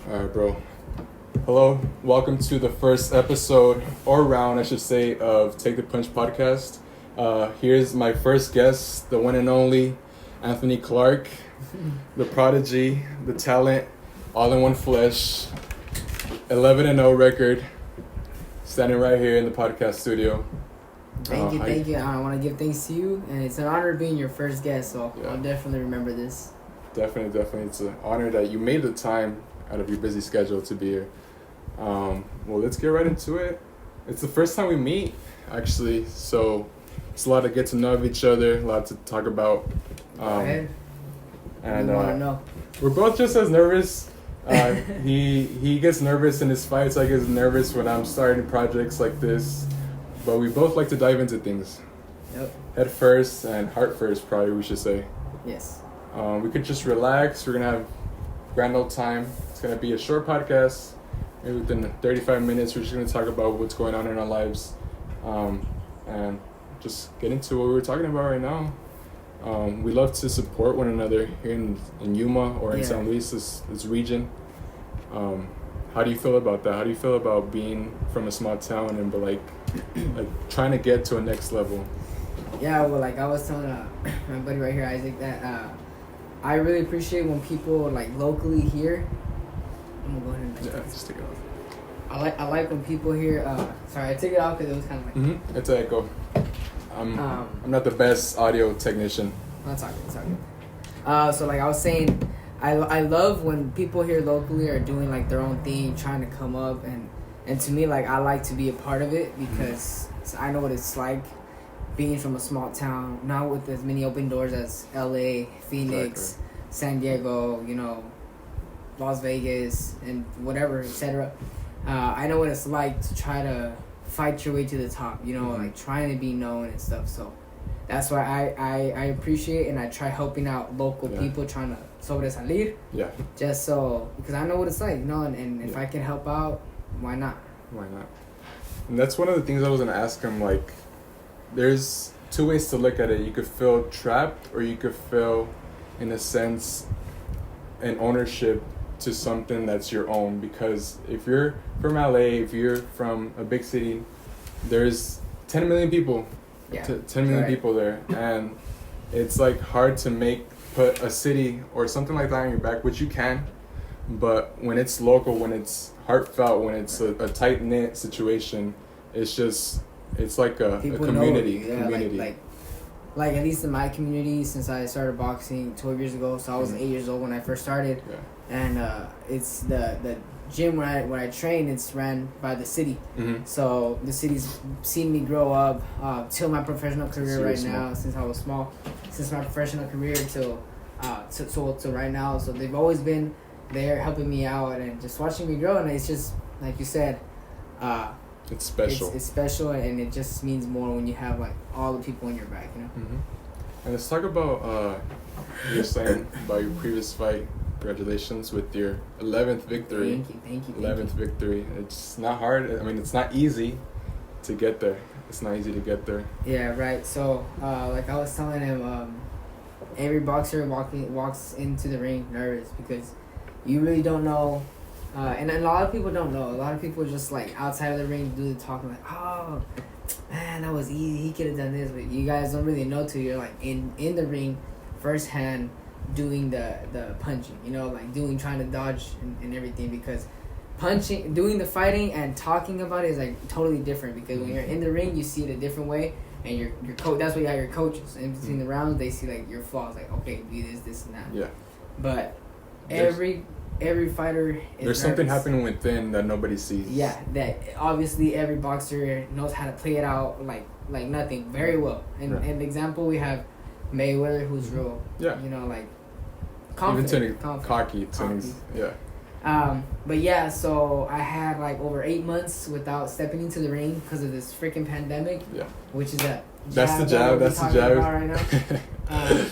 Alright, bro. Hello, welcome to the first episode, or round, I should say, of Take the Punch podcast. Here's my first guest, the one and only Anthony Clark, the prodigy, the talent, all in one flesh, 11-0 record, standing right here in the podcast studio. Thank you. I want to give thanks to you, and it's an honor being your first guest, so yeah. I'll definitely remember this. Definitely. It's an honor that you made the time out of your busy schedule to be here. Well, let's get right into it. It's the first time we meet, actually, so it's a lot to get to know of each other, a lot to talk about. Go ahead. And want to know. We're both just as nervous. He gets nervous in his fights. I get nervous when I'm starting projects like this. But we both like to dive into things. Yep. Head first and heart first, probably we should say. Yes. We could just relax. We're going to have grand old time. It's going to be a short podcast. Maybe within 35 minutes, we're just going to talk about what's going on in our lives. And just get into what we were talking about right now. We love to support one another here in Yuma or in San Luis, this region. How do you feel about that? How do you feel about being from a small town and like trying to get to a next level? Yeah, well, like I was telling my buddy right here, Isaac, that I really appreciate when people like locally here. I'm gonna go ahead and just take it off. I like when people here. Sorry, I took it off because it was kind of like. It's an echo. I'm not the best audio technician. It's all good. So like I was saying, I love when people here locally are doing like their own thing, trying to come up, and to me, like I like to be a part of it because I know what it's like being from a small town, not with as many open doors as LA, Phoenix, San Diego, Las Vegas, and whatever, etc. I know what it's like to try to fight your way to the top, like trying to be known and stuff. So that's why I appreciate and I try helping out local people trying to sobresalir. Yeah. Just so, because I know what it's like, and if I can help out, why not? Why not? And that's one of the things I was going to ask him, like, there's two ways to look at it. You could feel trapped or you could feel, in a sense, an ownership to something that's your own. Because if you're from LA, if you're from a big city, there's 10 million people. Yeah. 10 million people there. And it's like hard to put a city or something like that on your back, which you can. But when it's local, when it's heartfelt, when it's a tight-knit situation, it's like a community. Like at least in my community, since I started boxing 12 years ago, so I was 8 years old when I first started, and it's the gym where I train. It's ran by the city, so the city's seen me grow up till my professional career right now. Since I was small, since my professional career till right now, so they've always been there helping me out and just watching me grow. And it's just like you said, it's special. It's special, and it just means more when you have like all the people in your back, And let's talk about you're saying about your previous fight. Congratulations with your 11th victory. Thank you. 11th victory. It's not hard. I mean, it's not easy to get there. Yeah, right. So, like I was telling him, every boxer walks into the ring nervous because you really don't know. And a lot of people don't know. A lot of people just like outside of the ring do the talking like, oh, man, that was easy. He could have done this. But you guys don't really know till you're like in the ring firsthand doing the punching, like trying to dodge and everything, because doing the fighting and talking about it is like totally different, because when you're in the ring, you see it a different way, and your coach, that's why you have your coaches. In between the rounds, they see like your flaws, like, okay, do this and that. Yeah. But every fighter is there's something happening within that nobody sees. Yeah, that obviously every boxer knows how to play it out like nothing very well. And an example, we have Mayweather, who's real, like confident, cocky. But yeah, so I had like over 8 months without stepping into the ring because of this freaking pandemic. Yeah. Which is that's the jab right now.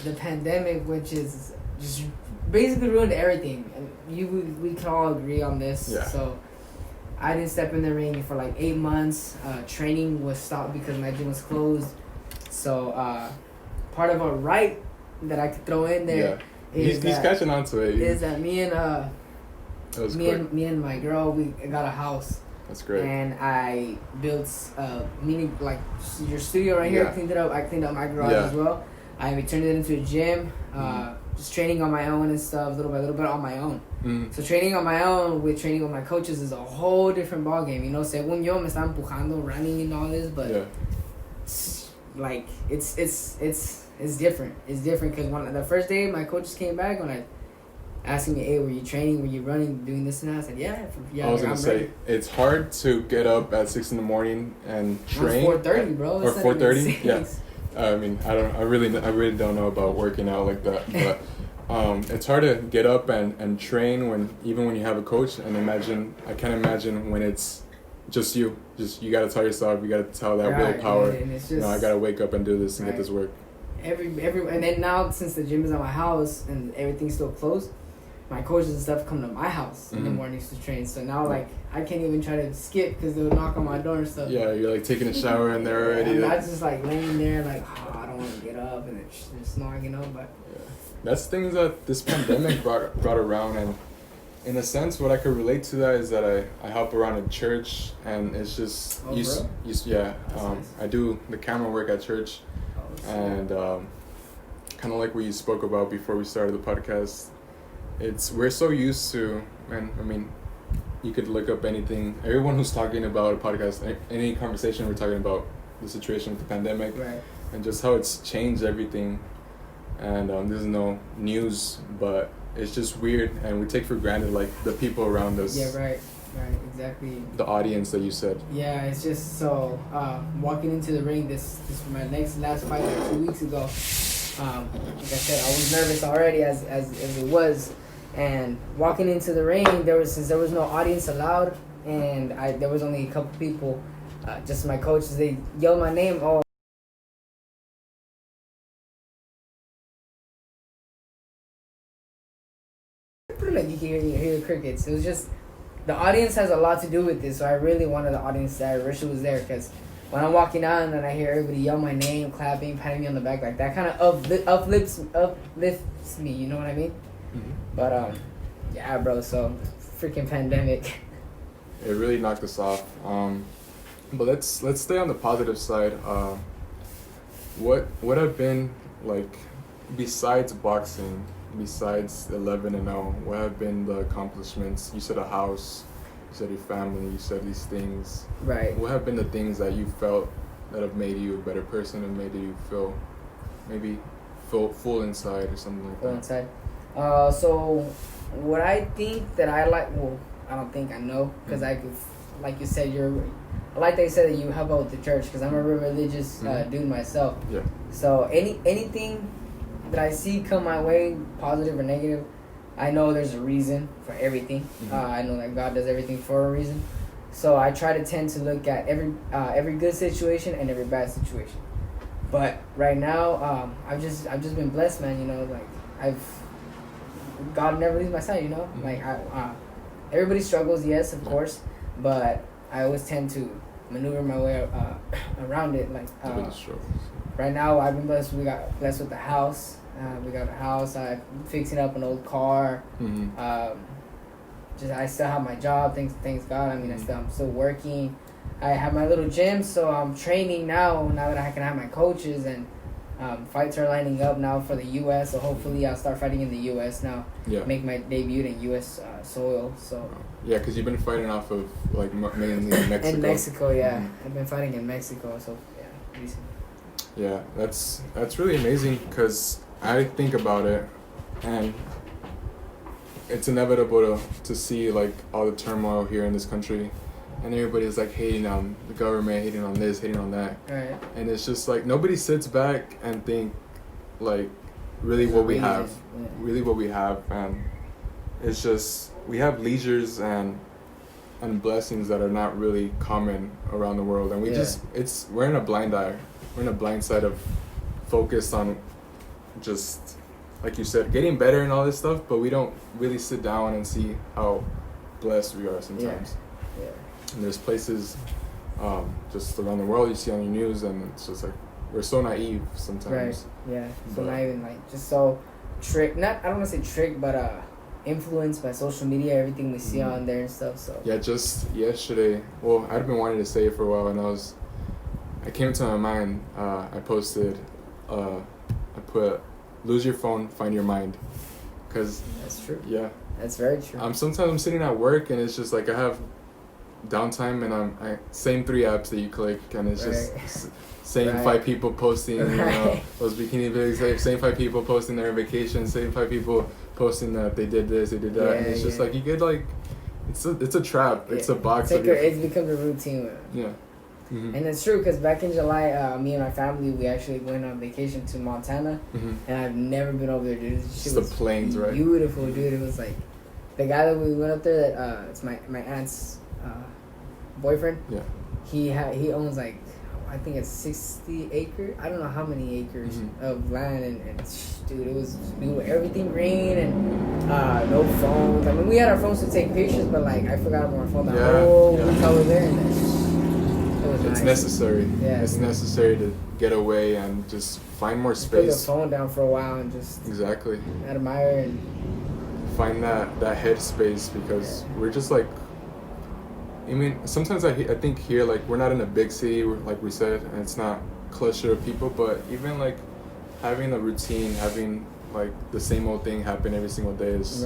The pandemic, which is just basically ruined everything, and we can all agree on this. Yeah. So I didn't step in the ring for like 8 months. Training was stopped because my gym was closed. So part of a right that I could throw in there He's catching on to it. Is that me and That was me quick. and me and my girl, we got a house. That's great. And I built mini, like, your studio right here. Yeah. Cleaned it up. I cleaned up my garage Yeah. as well. I turned it into a gym. Just training on my own and stuff, little by little bit on my own. So training on my own with training with my coaches is a whole different ballgame. You know, según yo me está empujando, running and all this, but like it's different. It's different because when the first day my coaches came back, when I asking me, hey, were you training? Were you running, doing this and that? I said, yeah. I was gonna say it's hard to get up at 6 a.m. and train. 4:30, bro. Or 4:30. Yeah. I mean, I really don't know about working out like that, but it's hard to get up and train when you have a coach. And I can't imagine when it's just you. You gotta tell yourself, you gotta tell that willpower. And it's just, I gotta wake up and do this and get this work. Every and then now since the gym is at my house and everything's still closed, my coaches and stuff come to my house in the mornings to train. So now, like, I can't even try to skip because they'll knock on my door and stuff. Yeah, you're like taking a shower and they're already. And I just like laying there, like, I don't want to get up, and they're snogging, you know. But that's things that this pandemic brought around, and in a sense, what I could relate to that is that I help around in church, and it's just nice. I do the camera work at church, and kind of like what you spoke about before we started the podcast. We're so used to, man, I mean, you could look up anything. Everyone who's talking about a podcast, any conversation, we're talking about the situation with the pandemic, and just how it's changed everything. And there's no news, but it's just weird, and we take for granted like the people around us. Yeah, right, exactly. The audience that you said. Yeah, it's just so walking into the ring. This was my last fight like 2 weeks ago. Like I said, I was nervous already as it was. And walking into the ring, since there was no audience allowed, and there was only a couple people, just my coaches. They yelled my name. Oh, like you can hear the crickets. It was just the audience has a lot to do with this. So I really wanted the audience there. I wish it was there because when I'm walking out and I hear everybody yell my name, clapping, patting me on the back, like that kind of uplifts me. You know what I mean? But yeah, bro. So freaking pandemic. It really knocked us off. But let's stay on the positive side. What have been like besides boxing, besides 11-0? What have been the accomplishments? You said a house. You said your family. You said these things. Right. What have been the things that you felt that have made you a better person and made you feel maybe full inside or something like that? Full inside. So what I think that I like, well, I don't think I know, because I could, like you said, I like that you said that you help out with the church, because I'm a real religious dude myself. Yeah. So anything that I see come my way, positive or negative, I know there's a reason for everything. I know that God does everything for a reason. So I try to tend to look at every good situation and every bad situation. But right now, I've just been blessed, man. You know, like God never leaves my side. You know, like everybody struggles, yes, of course, but I always tend to maneuver my way around it. Like right now, I've been blessed. We got blessed with the house. We got a house. I'm fixing up an old car. I still have my job. Thanks God. I mean, I'm still working. I have my little gym, so I'm training now. Now that I can have my coaches, and fights are lining up now for the U.S. So hopefully I'll start fighting in the U.S. now. Yeah. Make my debut in U.S. Soil. So. Yeah, because you've been fighting off of like mainly in Mexico. In Mexico, yeah. I've been fighting in Mexico, so yeah, recently. Yeah, that's really amazing because I think about it, and it's inevitable to see like all the turmoil here in this country, and everybody's like hating on the government, hating on this, hating on that. Right. And it's just like nobody sits back and think like really what we have, and it's just we have leisures and blessings that are not really common around the world, and we're in a blind eye. We're in a blind side of focus on just, like you said, getting better and all this stuff, but we don't really sit down and see how blessed we are sometimes. Yeah. And there's places just around the world you see on the news, and it's just like, we're so naive sometimes. Right, yeah. So not even like, just so tricked. I don't want to say tricked, but influenced by social media, everything we see on there and stuff. So yeah, just yesterday. Well, I'd been wanting to say it for a while, and I came to my mind. I posted, I put, "Lose your phone, find your mind," because that's true. Yeah, that's very true. Sometimes I'm sitting at work and it's just like I have downtime and same 3 apps that you click and it's just same 5 people posting those bikini videos, same 5 people posting their vacation, same 5 people posting that they did this, they did that, and it's just like you get like it's a trap. It's a box. It's become a routine. Yeah. Mm-hmm. And it's true because back in July, me and my family, we actually went on vacation to Montana, and I've never been over there, dude. It's the plains, right? Beautiful, dude. It was like the guy that we went up there. That it's my aunt's boyfriend. Yeah. He owns like I think it's 60 acres. I don't know how many acres of land, and dude, it was everything green and no phones. I mean, we had our phones to take pictures, but like I forgot about my phone the whole week I was there, and it's necessary. Yeah, it's necessary to get away and just find more space. Put the phone down for a while and just exactly admire and find that headspace because we're just like. I mean, sometimes I think here like we're not in a big city like we said, and it's not cluster of people. But even like having a routine, having like the same old thing happen every single day is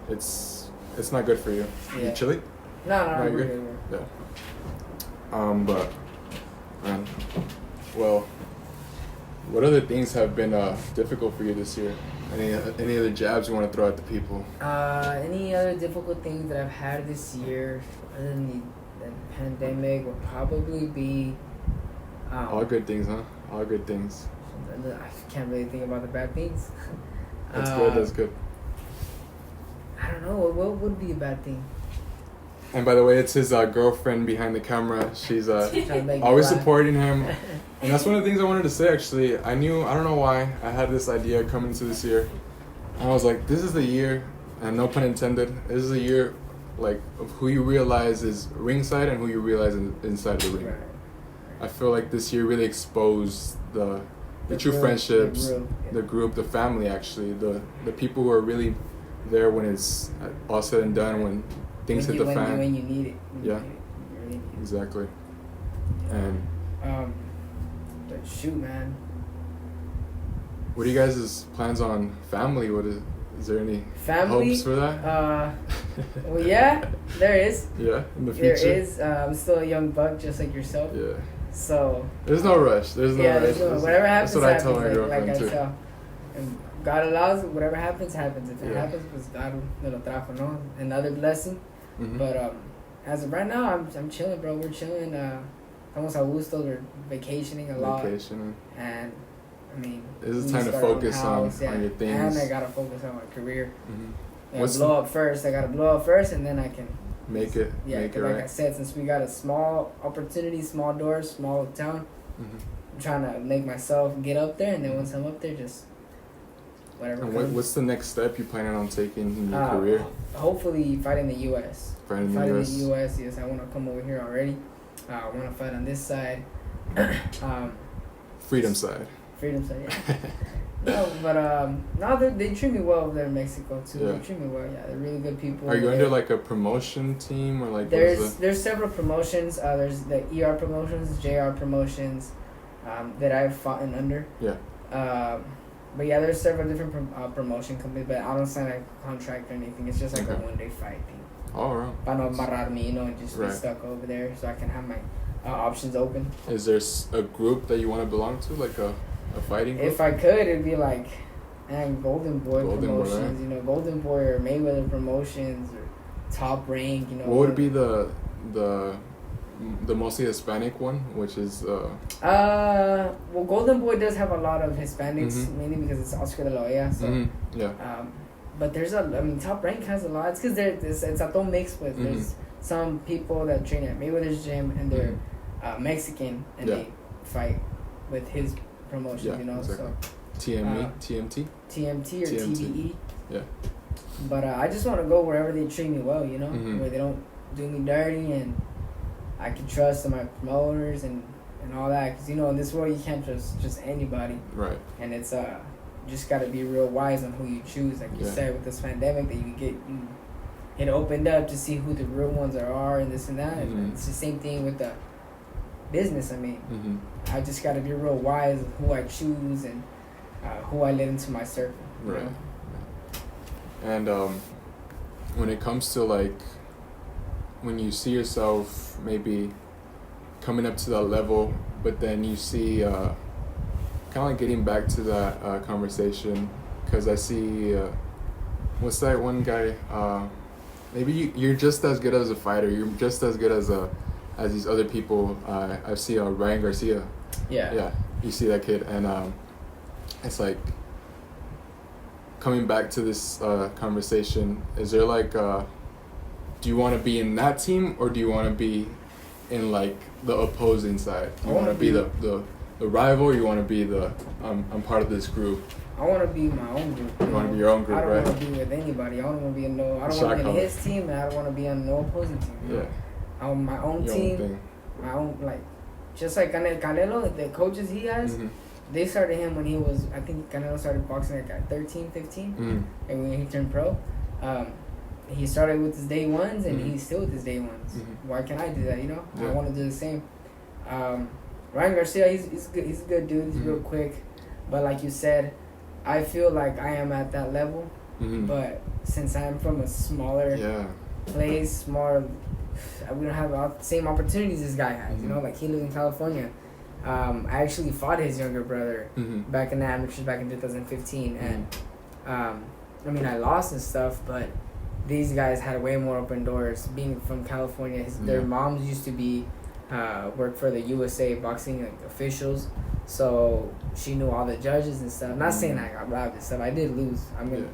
it's not good for you. Yeah. You chilly? No, you're good. Yeah. But man, well, what other things have been difficult for you this year? Any other jabs you want to throw at the people? Any other difficult things that I've had this year, other than the pandemic, would probably be. All good things, huh? All good things. I can't really think about the bad things. That's good. That's good. I don't know. What would be a bad thing? And by the way, it's his girlfriend behind the camera. She's always supporting him. And that's one of the things I wanted to say, actually. I don't know why, I had this idea coming into this year. And I was like, this is the year, and no pun intended, this is the year like of who you realize is ringside and who you realize inside the ring. I feel like this year really exposed the true friendships, the group, the family, actually. The people who are really there when it's all said and done, when things hit the fan. When you need it. Yeah, exactly. And shoot, man. What are you guys' plans on family? Is there any hopes for that? Well, yeah, there is. Yeah, in the future. There is. I'm still a young buck, just like yourself. Yeah. So. There's no rush. There's no rush. Whatever happens, that's what I tell my girlfriend like too. I tell. And God allows, whatever happens, happens. If it happens, pues God me lo trajo, no? Another blessing. But as of right now, I'm chilling, bro. We're chilling. Estamos a gusto. We're vacationing a lot. And I mean, this is time to focus on your things. And I gotta focus on my career. I gotta blow up first. And then I can make it. Yeah, make it like right. I said, since we got a small opportunity, small doors, small town, I'm trying to make myself get up there, and then once I'm up there, just whatever. And what's the next step you planning on taking in your career? Hopefully, fighting the U.S. Fighting the U.S. Yes, I want to come over here already. I want to fight on this side. Freedom side. Yeah. No, but they treat me well over there in Mexico too. Yeah. They treat me well. Yeah, they're really good people. Are you under like a promotion team or like? There's several promotions. There's the ER promotions, JR promotions, that I've fought in under. Yeah. But yeah, there's several different promotion companies, but I don't sign a contract or anything. It's just like a one-day fight thing. All right. Para no amarrarme, and just be stuck over there, so I can have my options open. Is there a group that you want to belong to, like a fighting group? If I could, it'd be like, Golden Boy promotions, Boy, Golden Boy or Mayweather promotions or Top Rank, What would be the mostly Hispanic one, which is well, Golden Boy does have a lot of Hispanics, mainly because it's Oscar de la Hoya, so but there's Top Rank has a lot. It's because it's a todo mix with there's some people that train at Mayweather's gym and they're Mexican and they fight with his promotion, exactly. So TMT or TBE. Yeah. But I just want to go wherever they treat me well, where they don't do me dirty and I can trust in my promoters and all that. Because in this world you can't trust just anybody. Right. And it's just gotta be real wise on who you choose. Like you said, with this pandemic, that it opened up to see who the real ones are and this and that. Mm-hmm. And it's the same thing with the business. I mean, I just gotta be real wise of who I choose and who I let into my circle. Right. And when it comes to like, when you see yourself maybe coming up to that level, but then you see kind of like getting back to that conversation, because I see what's that one guy, maybe you're just as good as a fighter, you're just as good as these other people. I see Ryan Garcia. Yeah, you see that kid, and it's like, coming back to this conversation, is there like do you want to be in that team, or do you want to be in like the opposing side? Do you want to be the rival, or you want to be I'm part of this group? I want to be my own group. You want to be your own group, right? I don't want to be with anybody. I don't want to be I don't want to be in his team, and I don't want to be on no opposing team. Yeah. I want my own team, my own, like, just like Canelo, the coaches he has, they started him when he was, I think Canelo started boxing like at 13, 15, and when he turned pro. He started with his day ones, and he's still with his day ones. Why can't I do that? Yeah. I want to do the same. Ryan Garcia, he's good. He's a good dude. He's real quick, but like you said, I feel like I am at that level. But since I'm from a smaller place, we don't have the same opportunities this guy has. You know, like he lives in California. I actually fought his younger brother back in the amateurs back in 2015, and I mean, I lost and stuff, but these guys had way more open doors. Being from California, their moms used to be work for the USA boxing officials, so she knew all the judges and stuff. Not saying I got robbed and stuff. I did lose. I mean,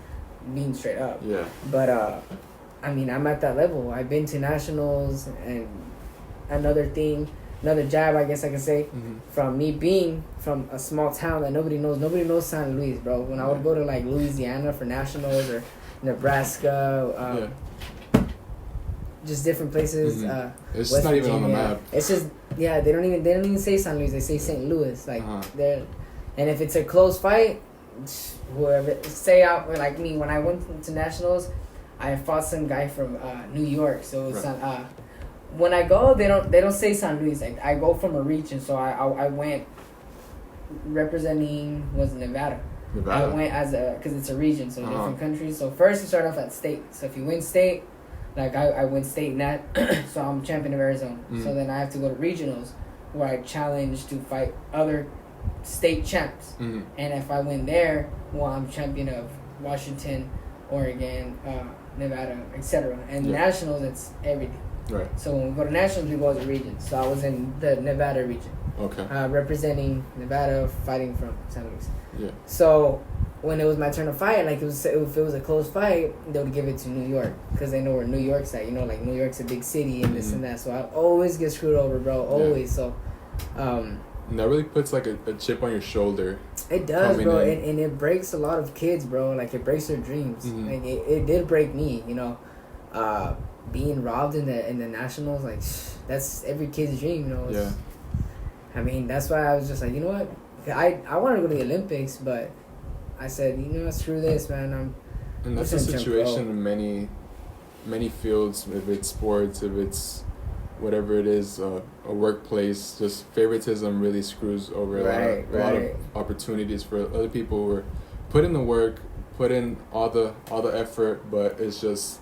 being straight up. Yeah. But I mean, I'm at that level. I've been to nationals, and another jab, I guess I can say, from me being from a small town that nobody knows San Luis, bro. When I would go to like Louisiana for nationals, or Nebraska, just different places. It's just not even on the map. It's just they don't even say San Luis. They say St. Louis. Like they're, and if it's a close fight, whoever like me, when I went to nationals, I fought some guy from New York. So it's when I go, they don't say San Luis. Like I go from a region, so I went representing Nevada. I went because it's a region, so different countries. So first you start off at state. So if you win state, like I win state in that, so I'm champion of Arizona. So then I have to go to regionals, where I challenge to fight other state champs. And if I win there, well, I'm champion of Washington, Oregon, Nevada, etc. And nationals, it's everything. Right. So when we go to nationals, we go as a region. So I was in the Nevada region. Okay. Representing Nevada, fighting from San Luis. Yeah. So when it was my turn to fight, like if it was a close fight, they would give it to New York, because they know where New York's at. You know, like New York's a big city and this and that. So I always get screwed over, bro. Always. So. And that really puts like a chip on your shoulder. It does, bro, and it breaks a lot of kids, bro. Like it breaks their dreams. Like it did break me, you know. Being robbed in the nationals, like that's every kid's dream, you know. I mean, that's why I was just like, you know what, I wanted to go to the Olympics, but I said, you know what, screw this, man. And that's the situation in many fields. If it's sports, if it's whatever it is, a workplace, just favoritism really screws over a lot of opportunities for other people who are put in the work, put in all the effort, but it's just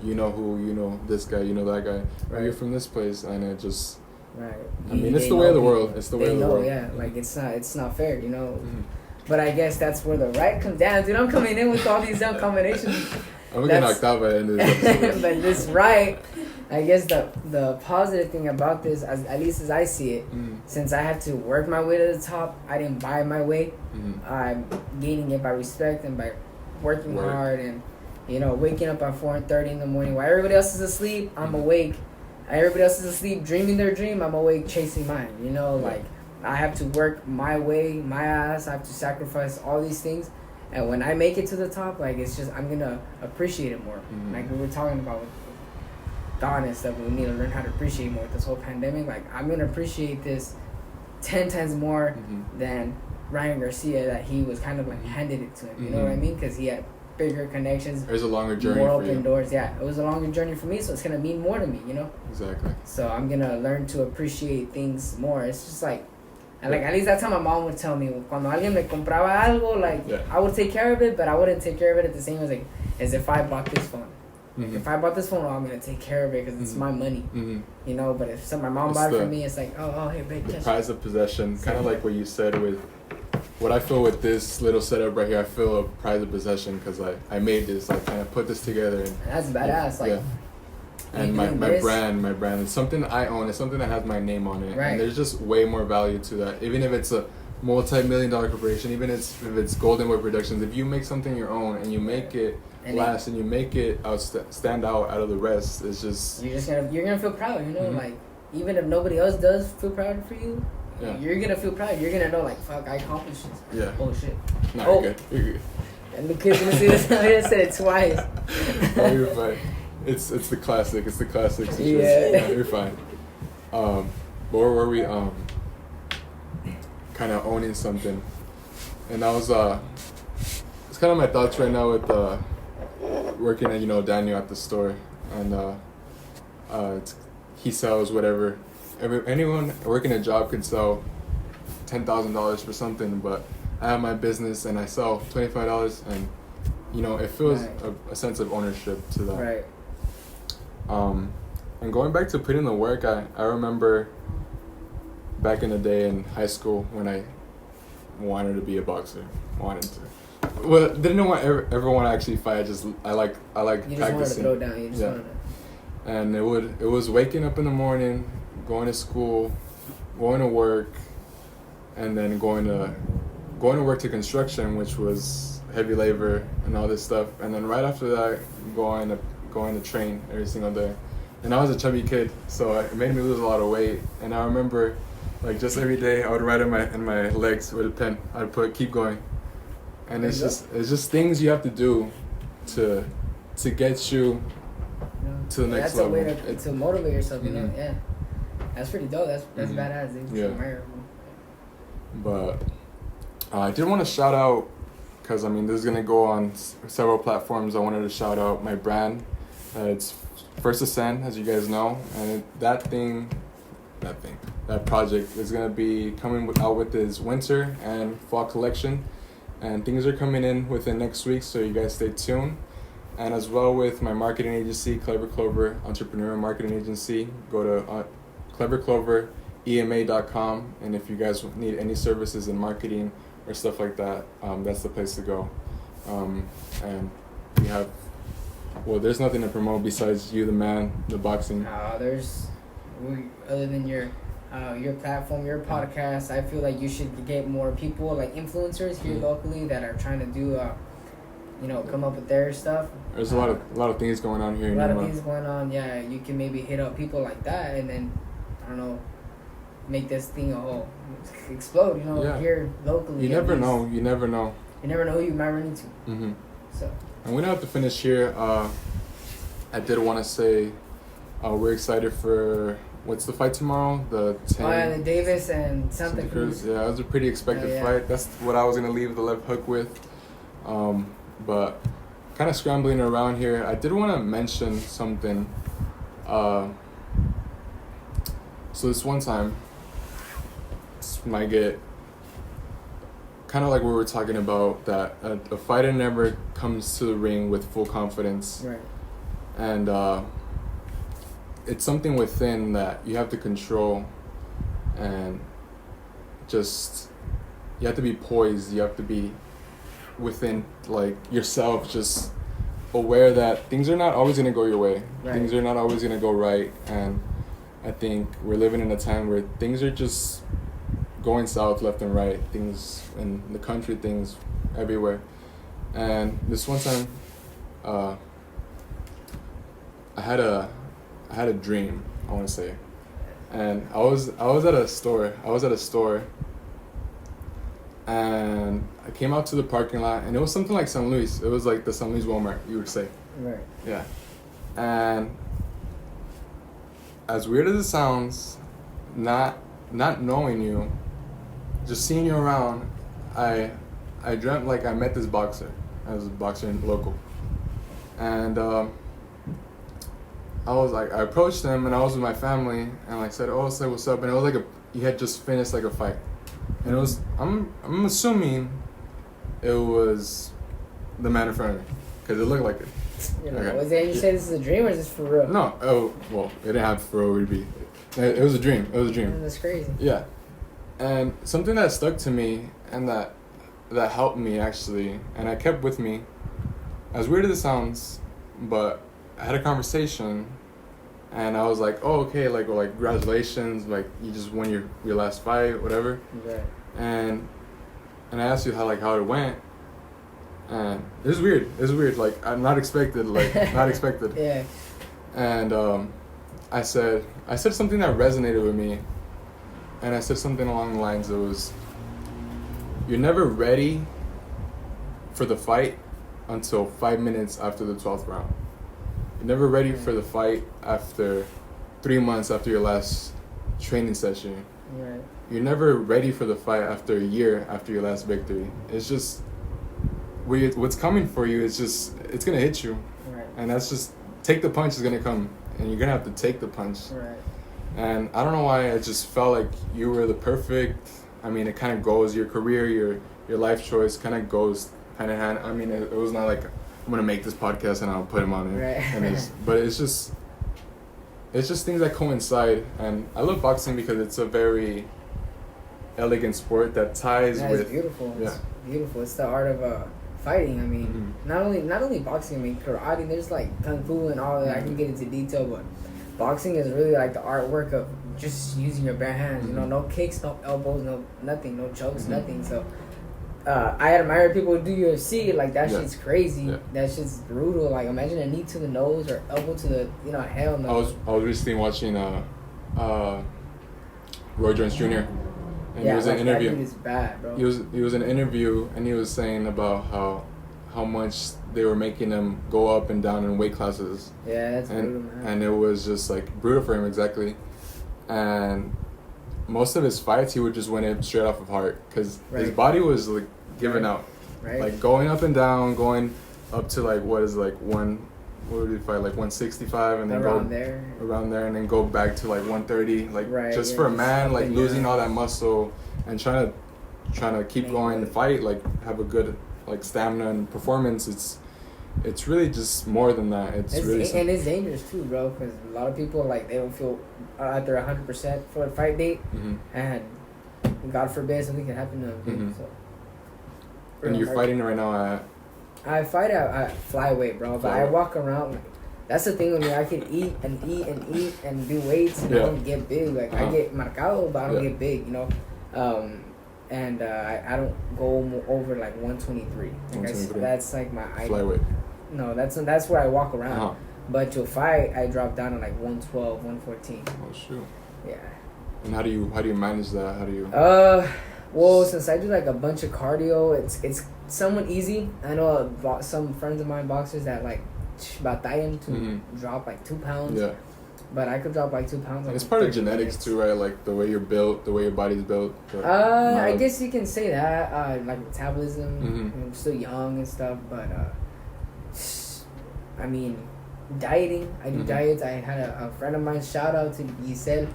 you know who, you know this guy, you know that guy, or you're from this place, and it just I mean, it's the way of the world. It's the way of the world. Yeah, like it's not fair, you know. But I guess that's where the right comes down, dude. I'm coming in with all these dumb combinations. I'm gonna get knocked out by the end of this episode. But this right, I guess the positive thing about this, at least as I see it, since I have to work my way to the top, I didn't buy my way. I'm gaining it by respect and by working hard, and you know, waking up at 4:30 in the morning while everybody else is asleep. I'm awake. Everybody else is asleep, dreaming their dream. I'm awake, chasing mine. You know, like I have to work my way, my ass. I have to sacrifice all these things, and when I make it to the top, like it's just I'm gonna appreciate it more. Like we were talking about with Don and stuff. We need to learn how to appreciate more with this whole pandemic. Like I'm gonna appreciate this 10 times more than Ryan Garcia that he was kind of like handed it to him. You know what I mean? Because he had bigger connections. There's a longer journey more for open you. doors. Yeah, it was a longer journey for me, so it's gonna mean more to me. You know. Exactly. So I'm gonna learn to appreciate things more. It's just like. And like at least that's how my mom would tell me. Cuando alguien me compraba algo, like I would take care of it, but I wouldn't take care of it at the same as if I bought this phone. If I bought this phone, I'm gonna take care of it because it's my money. You know, but if my mom bought it for me, it's like, oh, hey, babe. The prize of possession, kind of like what you said with what I feel with this little setup right here. I feel a prize of possession because I made this. I kind of put this together. And that's badass. Like. And my brand, it's something I own. It's something that has my name on it. Right. And there's just way more value to that. Even if it's a multi-million-dollar corporation, even if it's Golden Boy Productions, if you make something your own and you make it last and you make it stand out of the rest, it's just you're gonna feel proud. You know, like even if nobody else does feel proud for you, you're gonna feel proud. You're gonna know like, fuck, I accomplished this. Yeah. Oh shit. No, you're good. And the kids gonna see this. I said it twice. No, you're fine. It's the classic. It's the classic situation. Yeah. No, you're fine. But where were we? Kind of owning something, and that was it's kind of my thoughts right now with working at Daniel at the store, and he sells whatever. Anyone working a job can sell $10,000 for something, but I have my business and I sell $25, and it feels a sense of ownership to that. Right. And going back to putting in the work, I remember back in the day in high school when I wanted to be a boxer. Well, didn't ever want to actually fight. I like you just practicing. wanted to throw down. You just wanted to. And it was waking up in the morning, going to school, going to work, and then going to work to construction, which was heavy labor and all this stuff. And then right after that, going to train every single day. And I was a chubby kid, so it made me lose a lot of weight. And I remember, like, just every day I would write in my legs with a pen. I'd put "keep going," and it's just things you have to do to get you to the next level. That's a way to motivate yourself. You know, yeah. That's pretty dope. That's badass. Dude. Yeah. But I did want to shout out, because this is gonna go on several platforms. I wanted to shout out my brand. It's First Ascend, as you guys know, and that project is gonna be coming out with his winter and fall collection, and things are coming in within next week, so you guys stay tuned. And as well with my marketing agency, Clever Clover Entrepreneur Marketing Agency, go to clevercloverema.com, and if you guys need any services in marketing or stuff like that, that's the place to go. And we have. Well, there's nothing to promote besides you, the man, the boxing. Other than your platform, your podcast. I feel like you should get more people, like influencers here locally that are trying to do, come up with their stuff. There's a lot of things going on here. A lot of things going on. Yeah, you can maybe hit up people like that, and then I don't know, make this thing explode. Here locally. You never know. You never know. You never know who you might run into. Mm-hmm. So. I'm going to have to finish here. I did want to say we're excited for, what's the fight tomorrow? The Davis and Santa Cruz. Yeah, it was a pretty expected fight. That's what I was going to leave the left hook with. But kind of scrambling around here, I did want to mention something. So this one time, this might get kind of like we were talking about, that a fighter never comes to the ring with full confidence. Right. And it's something within that you have to control, and just you have to be poised. You have to be within, like, yourself, just aware that things are not always going to go your way. Right. Things are not always going to go right. And I think we're living in a time where things are just going south left and right, things in the country, things everywhere. And this one time, I had a dream, I want to say, and I was at a store, and I came out to the parking lot, and it was something like San Luis. It was like the San Luis Walmart, you would say. Right. Yeah. And as weird as it sounds, not knowing you, just seeing you around, I dreamt like I met this boxer. I was a boxer in local, and I was like, I approached him, and I was with my family, and like said, "Oh, say what's up?" And it was like he had just finished like a fight, and it was I'm assuming it was the man in front of me, because it looked like it. You know, was it, you say this is a dream or is this for real? No, oh well, it didn't have for real to be. It was a dream. It was a dream. That's crazy. Yeah, and something that stuck to me and that helped me actually, and I kept with me. As weird as it sounds, but I had a conversation, and I was like, "Oh, okay, like, well, like, congratulations, like, you just won your last fight, whatever." Right. And I asked you how it went, and it was weird. It was weird, like, I'm not expected, not expected. Yeah. And I said something that resonated with me, and I said something along the lines of, "You're never ready for the fight until 5 minutes after the 12th round. You're never ready for the fight after 3 months after your last training session. Right. You're never ready for the fight after a year after your last victory. It's just what's coming for you. It's gonna hit you, right. And that's just take the punch is gonna come, and you're gonna have to take the punch." Right. And I don't know why I just felt like you were the perfect. I mean, it kind of goes your career, your life choice kind of goes hand in hand. I mean, it was not like I'm gonna make this podcast and I'll put him on it. Right. But it's just things that coincide. And I love boxing because it's a very elegant sport that ties with. It's beautiful. Yeah. It's beautiful. It's the art of fighting. I mean, not only boxing. I mean, karate. There's like kung fu and all that. I can get into detail, but boxing is really like the artwork of just using your bare hands. You know, no kicks, no elbows, no nothing, no chokes, nothing. So. I admire people who do UFC. Like, that shit's crazy. Yeah. That shit's brutal. Like, imagine a knee to the nose or elbow to the, hell no. I was recently watching Roy Jones Jr. and he was in an interview. That dude is bad, bro. He was in an interview, and he was saying about how much they were making him go up and down in weight classes. Yeah, that's brutal, man. And it was just like brutal for him, exactly. And most of his fights, he would just win it straight off of heart, because his body was like giving out, like going up and down, going up to like what would he fight, like 165, and then around there, and then go back to like 130, like just for a man, like losing all that muscle and trying to keep going and fight, like have a good like stamina and performance. It's really just more than that. It's really and it's dangerous too, bro, because a lot of people like they don't feel at their 100% for a fight date, and God forbid something can happen to them. So. And you're fighting right now at? I fight at flyweight, bro. But I walk around. Like, that's the thing with me. I can eat and eat and eat and do weights, and I don't get big. Like I get marcado, but I don't get big. And I don't go over like 123. Like that's like my flyweight. No, that's where I walk around. But to fight, I drop down to like 112, 114. Oh shoot. Yeah. And how do you manage that? How do you? Well, since I do like a bunch of cardio, it's somewhat easy. I know some friends of mine, boxers, that like batallan to drop like 2 pounds. Yeah. But I could drop like 2 pounds. It's part of genetics too, right? Like the way you're built, the way your body's built. I guess you can say that. Like metabolism. I'm still young and stuff, but I mean, dieting. I do diets. I had a friend of mine. Shout out to Giselle.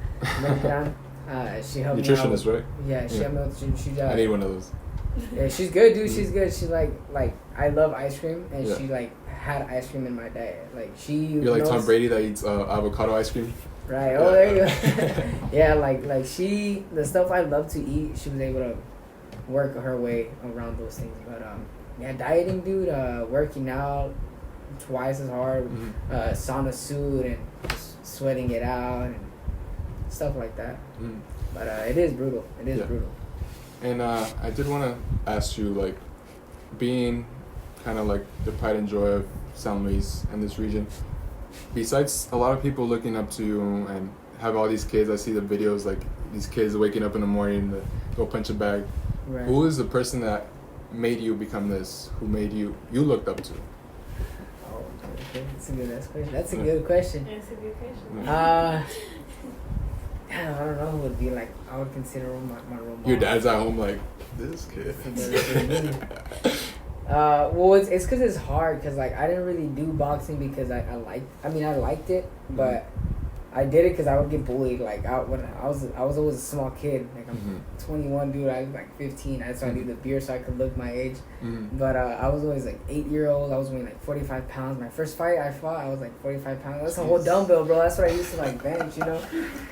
She helped me out. Nutritionist, right? Yeah, she helped me out. She I need one of those. Yeah, she's good, dude. She's good. She's like I love ice cream, and she like had ice cream in my diet. Like You're like Tom Brady that eats avocado ice cream. Right. Oh, there you go. Yeah, like the stuff I love to eat, she was able to work her way around those things. But yeah, dieting, dude. Working out twice as hard. Sauna suit and just sweating it out and stuff like that. But it is brutal. It is brutal. And I did want to ask you, like, being kind of like the pride and joy of San Luis and this region, besides a lot of people looking up to you and have all these kids, I see the videos, like these kids waking up in the morning to go punch a bag. Right. Who is the person that made you become this? Who made you looked up to? Oh, okay. That's a good question. That's a good question. That's a good question. I don't know who would be like. I would consider my role model. Your dad's at home like this kid. Well, it's because it's hard because like I didn't really do boxing because I liked it, but I did it because I would get bullied. Like I was always a small kid. Like I'm 21, dude. I was like 15. That's why I need the beer so I could look my age. But I was always like 8-year-old. I was weighing like 45 pounds. My first fight I fought, I was like 45 pounds. That's a whole dumbbell, bro. That's what I used to like bench, you know.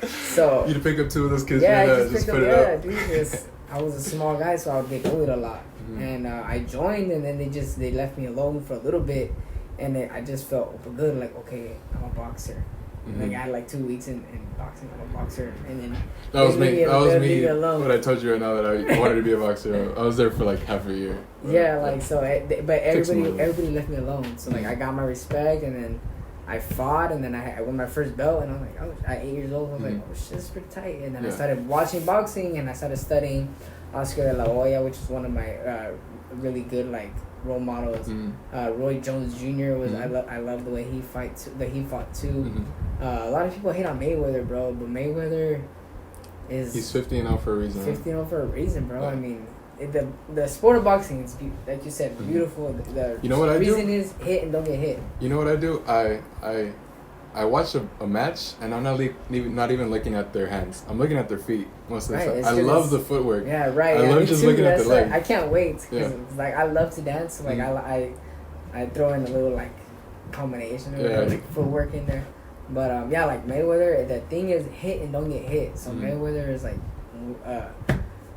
So you'd pick up 2 of those kids. Yeah, right I just put it up. Dude. I was a small guy, so I would get bullied a lot. And I joined, and then they left me alone for a little bit, and then I just felt good. Like, okay, I'm a boxer. Like I had like 2 weeks in boxing. I'm a boxer, and then that was me. What I told you right now that I wanted to be a boxer. I was there for like half a year. Yeah, like so. But everybody left me alone. So like I got my respect, and then I fought, and then I won my first belt, and I was like, oh, at 8 years old, I was like, oh shit, this is pretty tight. And then I started watching boxing, and I started studying Oscar de la Hoya, which is one of my really good like role models. Roy Jones Jr. was I love the way he fought too. A lot of people hate on Mayweather, bro, but Mayweather he's 50-0 for a reason. 50-0 for a reason, bro. Yeah. I mean, the sport of boxing is like you said, beautiful. The you know what I do? reason is hit and don't get hit. You know what I do? I watch a match, and I'm not even looking at their hands. I'm looking at their feet most of the time. I love the footwork. Yeah, right. I love just looking at the leg. I can't wait because like I love to dance. So, like I throw in a little like combination of like footwork in there. But like Mayweather, the thing is hit and don't get hit. So Mayweather is like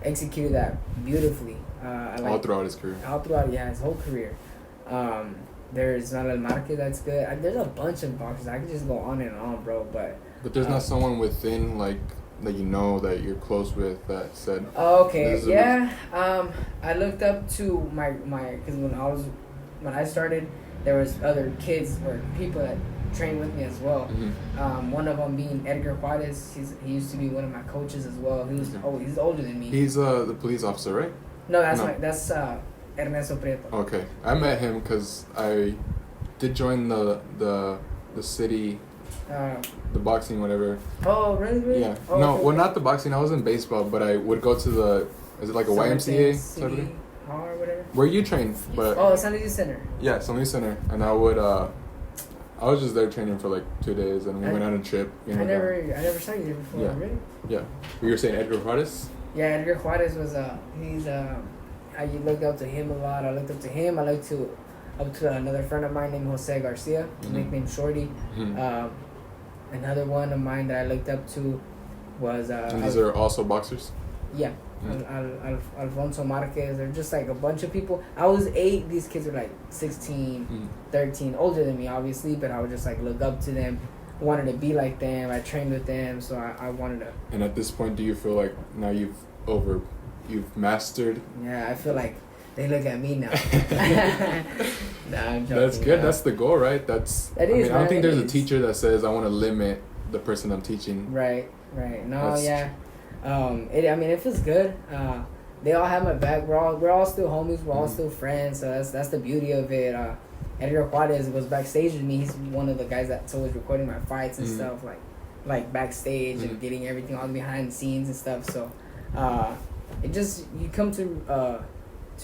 executed that beautifully. All throughout his career. His whole career. There's Manuel Marquez that's good. There's a bunch of boxers. I could just go on and on, bro. But there's not someone within like that you know that you're close with that said. Oh, okay. Yeah. I looked up to my because when I started, there was other kids or people that trained with me as well. One of them being Edgar Juarez. He used to be one of my coaches as well. He's older than me. He's the police officer, right? No, that's Ernesto Prieto. Okay, I met him because I did join the city, the boxing, whatever. Oh, really? Yeah. Oh, no, well, not the boxing. I was in baseball, but I would go to is it like a YMCA type of thing? Or whatever. Where you train, but San Luis Center. Yeah, San Luis Center, and I was just there training for like 2 days, and we went on a trip. I never saw you there before. Yeah. Really? Yeah. You were saying Edgar Juarez? Yeah, Edgar Juarez was I looked up to him a lot. I looked up to him. I looked up to another friend of mine named Jose Garcia, nicknamed Shorty. Another one of mine that I looked up to was. And these are also boxers? Yeah. Alfonso Marquez. They're just like a bunch of people. I was 8. These kids were like 16, 13, older than me, obviously. But I would just like look up to them. Wanted to be like them. I trained with them, so I wanted to. And at this point, do you feel like now you've mastered? Yeah, I feel like they look at me now. Nah, I'm joking. That's good. That's the goal, right? I don't think there's a teacher that says I want to limit the person I'm teaching. Right. No, yeah. It feels good. They all have my back. We're all still homies. We're all still friends. So that's the beauty of it. Edgar Juarez was backstage with me. He's one of the guys that's always recording my fights and stuff, like backstage and getting everything on behind the scenes and stuff. So, it just you come to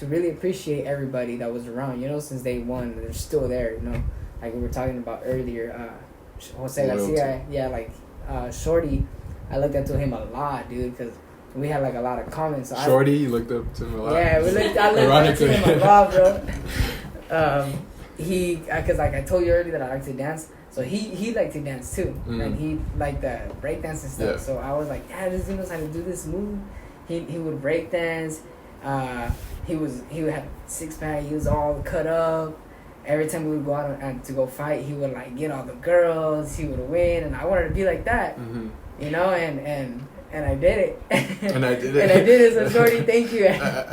really appreciate everybody that was around. You know, since day one, they're still there. You know, like we were talking about earlier. Jose Garcia, Shorty. I looked up to him a lot, dude, because we had like a lot of comments. So you looked up to him a lot. Yeah, I looked up to him a lot, bro. Because like I told you earlier that I like to dance, so he liked to dance too, and he liked the break dance and stuff. Yeah. So I was like, yeah, this dude knows how to do this move. He would break dance. He would have 6-pack. He was all cut up. Every time we would go out and to go fight, he would like get all the girls. He would win, and I wanted to be like that. You know, and I did it. And I did it. And I did it, so Shorty, thank you. Nah,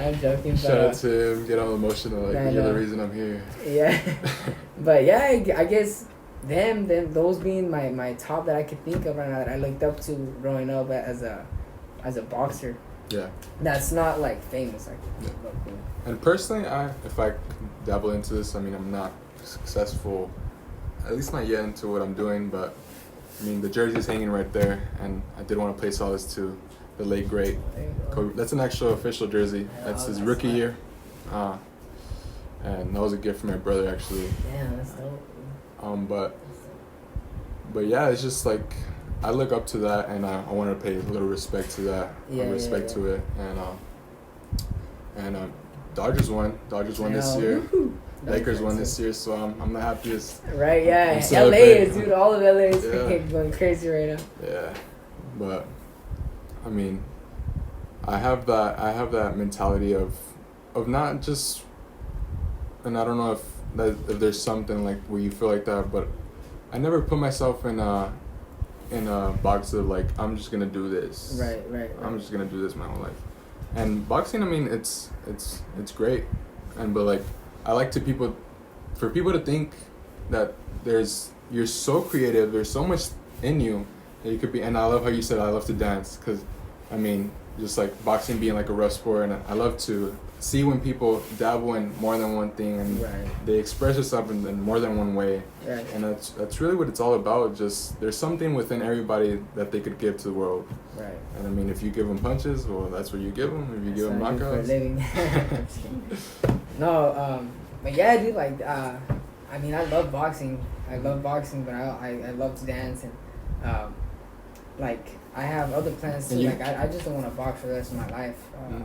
I'm joking. Shout out to him, get all emotional, like, you're the reason I'm here. Yeah. But yeah, I guess them, those being my top that I could think of right now that I looked up to growing up as a boxer. Yeah. That's not like famous. And personally, if I dabble into this, I mean, I'm not successful, at least not yet into what I'm doing, but I mean, the jersey's hanging right there, and I did want to pay solace to the late great Kobe. That's an actual official jersey. That's his rookie year. And that was a gift from my brother, actually. Yeah, that's dope. But yeah, it's just like I look up to that, and I want to pay a little respect to that. To it, and Dodgers won. This year. Woo-hoo. Lakers won this year, so I'm the happiest. Right, yeah. LA is, dude. All of LA is going crazy right now. Yeah, but I mean, I have that mentality of not just, and I don't know if there's something like where you feel like that, but I never put myself in a box of like I'm just gonna do this. Right. I'm just gonna do this my whole life. And boxing, I mean, it's great, but like I like for people to think that you're so creative, there's so much in you that you could be. And I love how you said I love to dance, because I mean, just like boxing being like a rough sport, and I love to see when people dabble in more than one thing and they express themselves in more than one way. Right. And that's really what it's all about. Just there's something within everybody that they could give to the world. Right. And I mean, if you give them punches, well, that's what you give them. If you give them knockouts. No, but yeah, dude. Like, I mean, I love boxing. But I love to dance, and like I have other plans too. Like I just don't want to box for the rest of my life.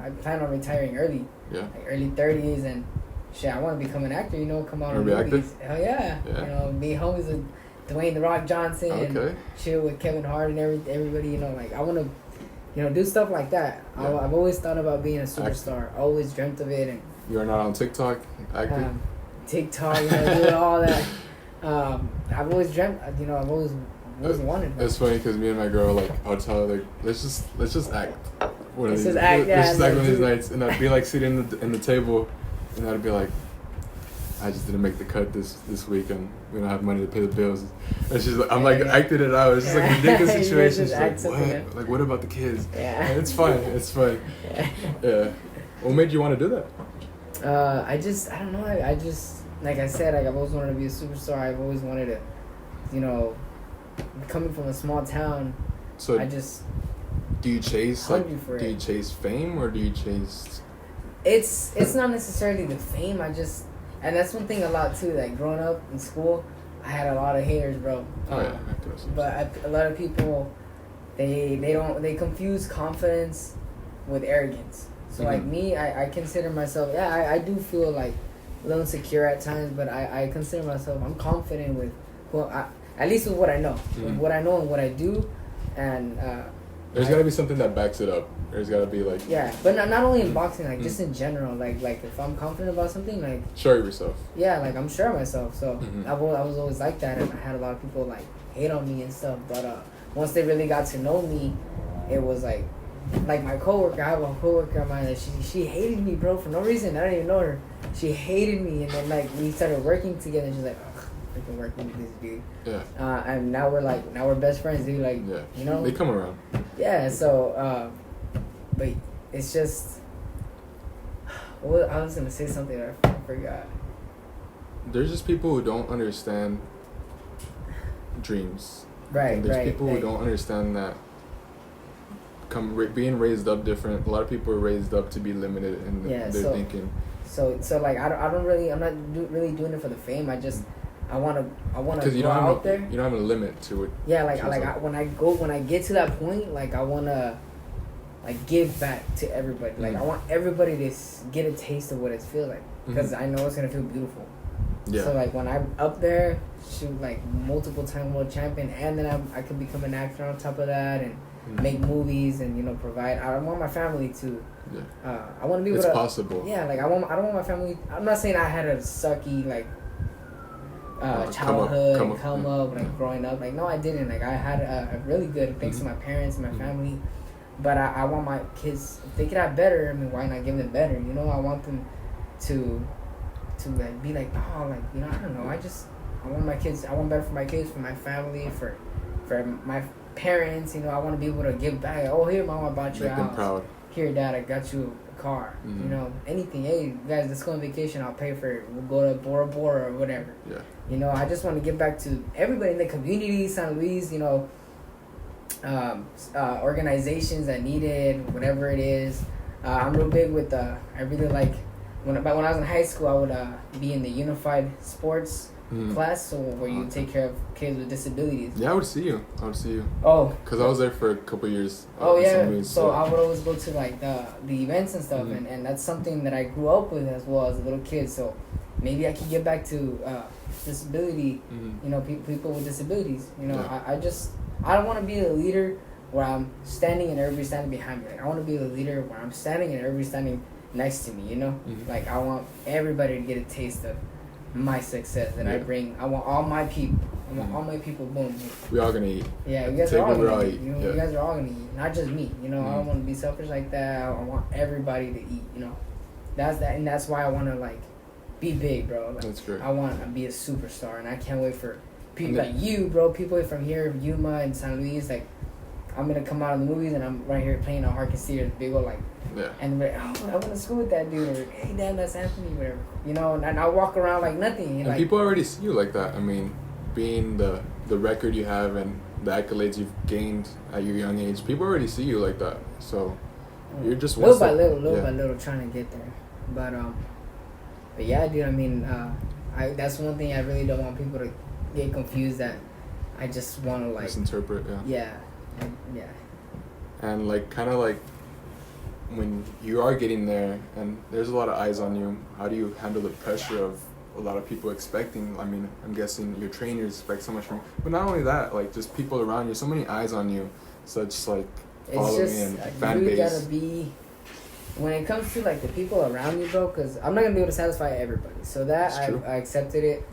I plan on retiring early. Yeah. Like early 30s, and shit, I want to become an actor. You know, come out in movies. Hell yeah. You know, be homies with Dwayne "The Rock" Johnson. Okay. And chill with Kevin Hart and everybody. You know, like I want to, do stuff like that. Yeah. I've always thought about being a superstar. Always dreamt of it. And you are not on TikTok acting. TikTok, doing all that. I've always dreamt. I've always wanted. It's funny because me and my girl, like, I'll tell her, like, let's just act. Let's just act one of these nights, and I'd be like sitting in the table, and I'd be like, I just didn't make the cut this week, and we don't have money to pay the bills. And she's like, I'm like acting it out. It's just like a ridiculous situation. She's like, what? Like, what about the kids? Yeah. And it's fun. Yeah. What made you want to do that? I don't know. I just, like I said, like I've always wanted to be a superstar. I've always wanted to, coming from a small town. So do you chase you chase fame, or do you chase? It's not necessarily the fame. And that's one thing a lot too. Like growing up in school, I had a lot of haters, bro. But a lot of people, they confuse confidence with arrogance. So like me, I consider myself, I do feel like a little insecure at times, but I consider myself, I'm confident with at least with what I know. With what I know and what I do. And there's got to be something that backs it up. There's got to be like... Yeah, but not only in boxing, like just in general. Like if I'm confident about something, like... Sure of yourself. Yeah, like I'm sure of myself. So I was always like that, and I had a lot of people like hate on me and stuff. But once they really got to know me, it was like my coworker. I have a coworker of mine that she hated me, bro, for no reason. I don't even know her. She hated me, and then like we started working together. And she's like, ugh, freaking working with this dude. Yeah. And now we're best friends, dude. Like, they come around. Yeah. So, but it's just. Well, I was gonna say something that I forgot. There's just people who don't understand dreams. Right. And there's people who don't understand that. Being raised up different. A lot of people are raised up to be limited in their thinking. So like I'm not really doing it for the fame. I want to go out there. You don't have a limit to it. Yeah, when I get to that point, like I want to like give back to everybody. Like I want everybody to get a taste of what it feels like, because I know it's gonna feel beautiful. Yeah. So like when I'm up there, shoot like multiple time world champion, and then I could become an actor on top of that and make movies and provide. I want my family to. Yeah. I want to be able to. It's possible. Yeah, like I don't want my family. I'm not saying I had a sucky like childhood come up like growing up. Like no, I didn't. Like I had a really good thanks to my parents and my family. But I want my kids, if they could have better, I mean, why not give them better? I want them to like be like, oh, like I don't know. I want my kids. I want better for my kids, for my family, for my parents. I want to be able to give back. Oh, here, mom, I bought you a house. Make them proud. here, Dad, I got you a car. Mm-hmm. You know, anything. Hey, guys, let's go on vacation. I'll pay for it. We'll go to Bora Bora or whatever. Yeah. You know, I just want to give back to everybody in the community, San Luis, you know, organizations that need it, whatever it is. I'm real big with, I really like, when I was in high school, I would be in the unified sports class, so where you take care of kids with disabilities. Yeah, I would see you. Oh. Because I was there for a couple years. Oh, yeah. So I would always go to, like, the events and stuff, and that's something that I grew up with as well as a little kid, so maybe I could get back to disability, you know, people with disabilities. You know, I don't want to be a leader where I'm standing and everybody's standing behind me. Like, I want to be the leader where I'm standing and everybody's standing next to me, you know? Like, I want everybody to get a taste of my success that I bring. I want all my people. I want all my people, boom. We all gonna eat. Yeah, you guys are all gonna eat. You know, you guys are all gonna eat. Not just me. You know, I don't want to be selfish like that. I want everybody to eat, you know? That's why I want to, like, be big, bro. Like, that's great. I want to be a superstar, and I can't wait for people like you, bro. People from here, Yuma and San Luis. Like, I'm gonna come out of the movies, and I'm right here playing a Harkins Theater, big old like. Yeah. And they're like, oh, I went to school with that dude, or hey, damn, that's Anthony, whatever. You know, and I walk around like nothing. And like, people already see you like that. I mean, being the record you have and the accolades you've gained at your young age, people already see you like that. So you're just little by little trying to get there. But yeah, dude. I mean, that's one thing I really don't want people to get confused that I just want to like misinterpret. Yeah. And like kind of like when you are getting there and there's a lot of eyes on you, how do you handle the pressure of a lot of people expecting? I mean, I'm guessing your trainers expect so much from you, but not only that, like just people around you, so many eyes on you, such like following and fan you base. Gotta be. When it comes to like the people around you, bro, because I'm not gonna be able to satisfy everybody. So that I accepted it.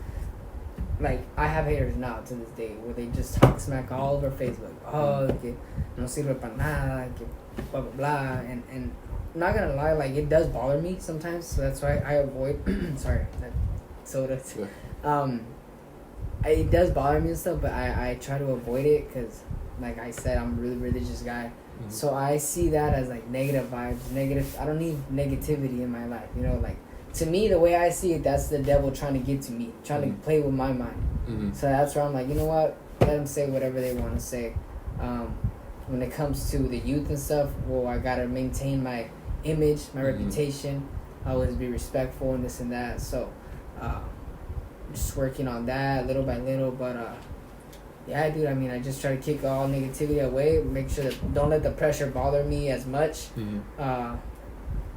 Like, I have haters now to this day where they just talk smack all over Facebook. Oh, que no sirve para nada, que blah blah blah, and I'm not gonna lie, like it does bother me sometimes. So that's why I avoid. Sorry, that soda. Yeah. It does bother me and stuff, but I try to avoid it because, like I said, I'm a really religious guy. So I see that as like negative vibes, negative. I don't need negativity in my life, you know. Like, to me, the way I see it, that's the devil trying to get to me, trying to play with my mind. So that's where I'm like, you know what? Let them say whatever they want to say. When it comes to the youth and stuff, well, I gotta maintain my image, my reputation. Always be respectful and this and that. So, just working on that little by little, but yeah, dude. I mean, I just try to kick all negativity away. Make sure that don't let the pressure bother me as much.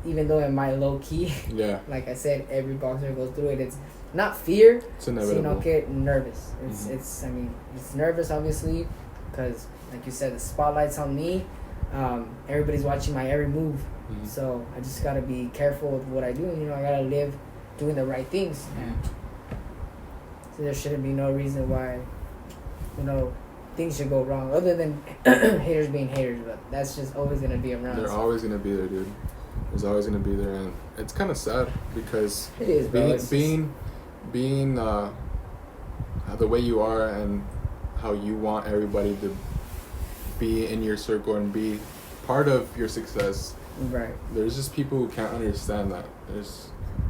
Even though it might low key. Yeah. Like I said, every boxer goes through it. It's not fear. It's inevitable. It's nervous. It's. I mean, it's nervous obviously, because like you said, the spotlight's on me. Everybody's watching my every move. So I just gotta be careful with what I do. You know, I gotta live doing the right things. So there shouldn't be no reason why, you know, things should go wrong other than haters being haters, but that's just always going to be around. They're always going to be there, dude. There's always going to be there, and it's kind of sad because it is, bro. being the way you are and how you want everybody to be in your circle and be part of your success. Right. There's just people who can't understand that.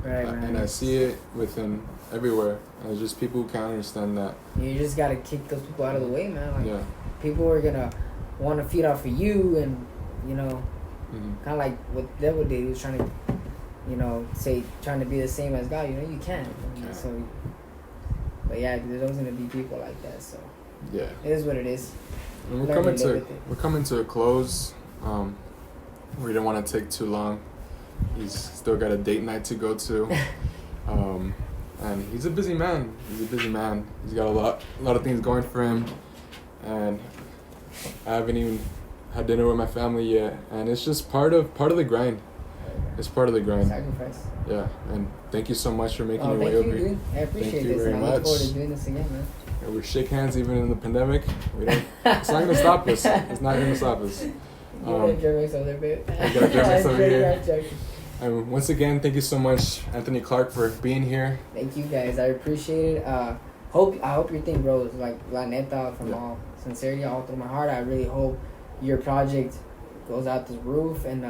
Right, and I see it within everywhere. And there's just people who can't understand that. You just gotta kick those people out of the way, man. Like, people are gonna want to feed off of you, and you know, kind of like what Devil did. He was trying to, you know, trying to be the same as God. You know, you can't. So, but yeah, there's always gonna be people like that. So yeah, it is what it is. And we're coming to a close. We don't want to take too long. He's still got a date night to go to. And he's a busy man. He's got a lot of things going for him. And I haven't even had dinner with my family yet. And it's just part of the grind. It's part of the grind. Sacrifice. Yeah. And thank you so much for making your way over here. I appreciate this. Thank you very much. I look forward to doing this again, man. And we shake hands even in the pandemic. It's not gonna stop us. It's not gonna stop us. You got Jeremy's over there, babe. I got Jeremy's over here. And once again, thank you so much, Anthony Clark, for being here. Thank you, guys. I appreciate it. I hope your thing grows. Like, la neta, from all sincerity, all through my heart, I really hope your project goes out the roof. And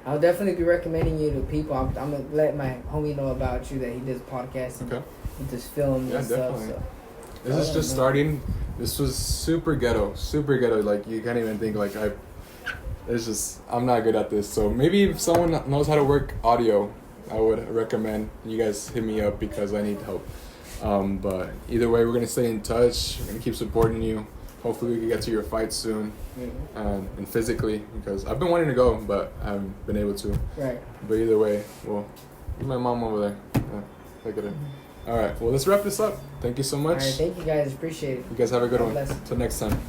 I'll definitely be recommending you to people. I'm gonna let my homie know about you, that he does podcasting. Okay. He does films and definitely. stuff. So. This is just starting. This was super ghetto. Like, you can't even think, like, I'm not good at this. So maybe if someone knows how to work audio, I would recommend you guys hit me up, because I need help. But either way, we're going to stay in touch. We're going to keep supporting you. Hopefully we can get to your fight soon. And physically, because I've been wanting to go, but I haven't been able to. Right. But either way, well, my mom over there. Look at her. All right, well, let's wrap this up. Thank you so much. All right, thank you guys. Appreciate it. You guys have a good God one. bless. Till next time.